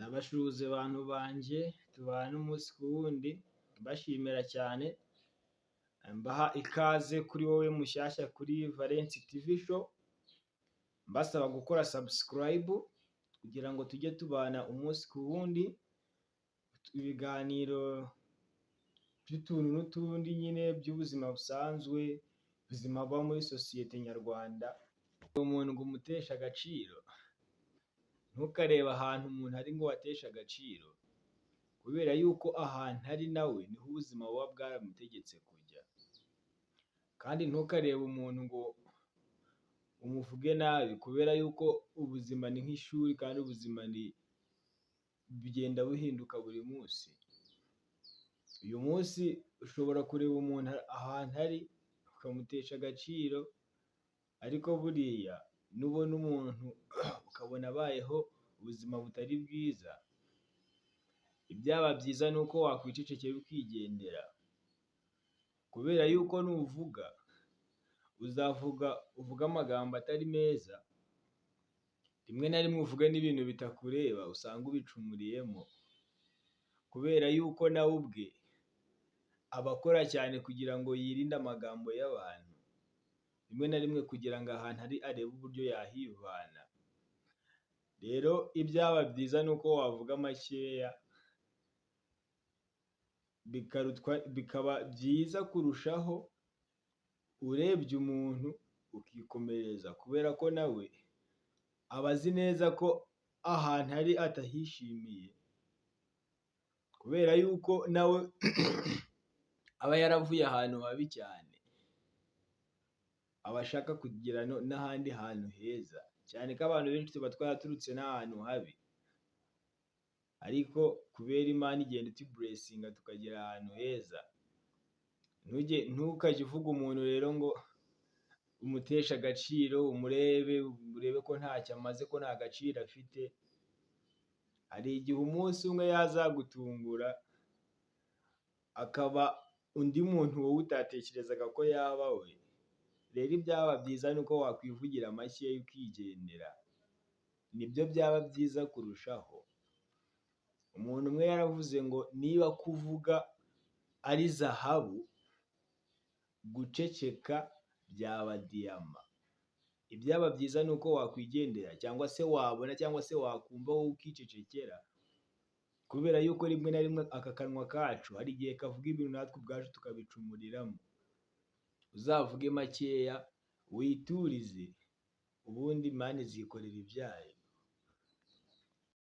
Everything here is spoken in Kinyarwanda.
Ndabashuhuza bantu banje tubana umunsi ku wundi, mbashimira cyane, mbaha ikaze kuri wowe mushyashya kuri Valens TV show, mbasaba gukora subscribe kugira ngo tujye tubana umunsi ku wundi, ibiganiro by'utuntu n'utundi nyine by'ubuzima busanzwe, ubuzima buba muri sosiyete nyarwanda. Umuntu ngo umuteshe agaciro, ntukarebe ahantu umuntu ari ngo wateshe agaciro, kubera yuko ahantu ari nawe niho ubuzima buba bwaramutegetse kujya. Kandi ntukarebe umuntu ngo umuvuge nabi, kubera yuko ubuzima ni nk'ishuri kandi ubuzima bugenda buhinduka buri munsi. Uyu munsi ushobora kureba umuntu ahantu ari ukamutesha agaciro, ariko buriya nubona umuntu ukabona abayeho ubuzima butari bwiza, ibyaba byiza ni uko wakwicecekera ukigendera, kubera yuko nuvuga uvuga amagambo atari meza, rimwe na rimwe uvuge n'ibintu bitakureba usanga ubicumuriyemo, kubera yuko nawe ubwe aba akora cyane kugira ngo yirinde amagambo y'abantu, rimwe na rimwe kugira ngo ahantu ari arebe uburyo yahivana. Rero ibyaba byiza ni uko wavuga makeya, bikaba byiza kurushaho urebye umuntu ukikomereza, kubera ko nawe aba azi neza ko ahantu ari atahishimiye, kubera yuko nawe aba yaravuye ahantu habi cyane, aba ashaka kugira n'ahandi hantu heza, cyane ko abantu benshi tuba twaraturutse n'ahantu habi, ariko kubera Imana igenda ituburesinga tukagera ahantu heza. Ntukajye uvuga umuntu rero ngo umuteshe agaciro, urebe ko ntacyo amaze, ko nta gaciro afite. Hari igihe umunsi umwe yazagutungura akaba undi muntu wowe utatekerezaga ko yaba we. Rero ibyaba byiza ni uko wakwivugira makeya ukigendera, nibyo byaba byiza kurushaho. Umuntu umwe yaravuze ngo niba kuvuga ari zahabu, guceceka byaba diyama. Ibyaba byiza ni uko wakwigendera, cyangwa se wabona, cyangwa se wakumva wowe ukicecekera, kubera yuko rimwe na rimwe aka kanwa kacu hari igihe kavuga ibintu natwe ubwacu tukabicumuriramo. Uzavuge makeya, witurize, ubundi Imana izikorera ibyayo.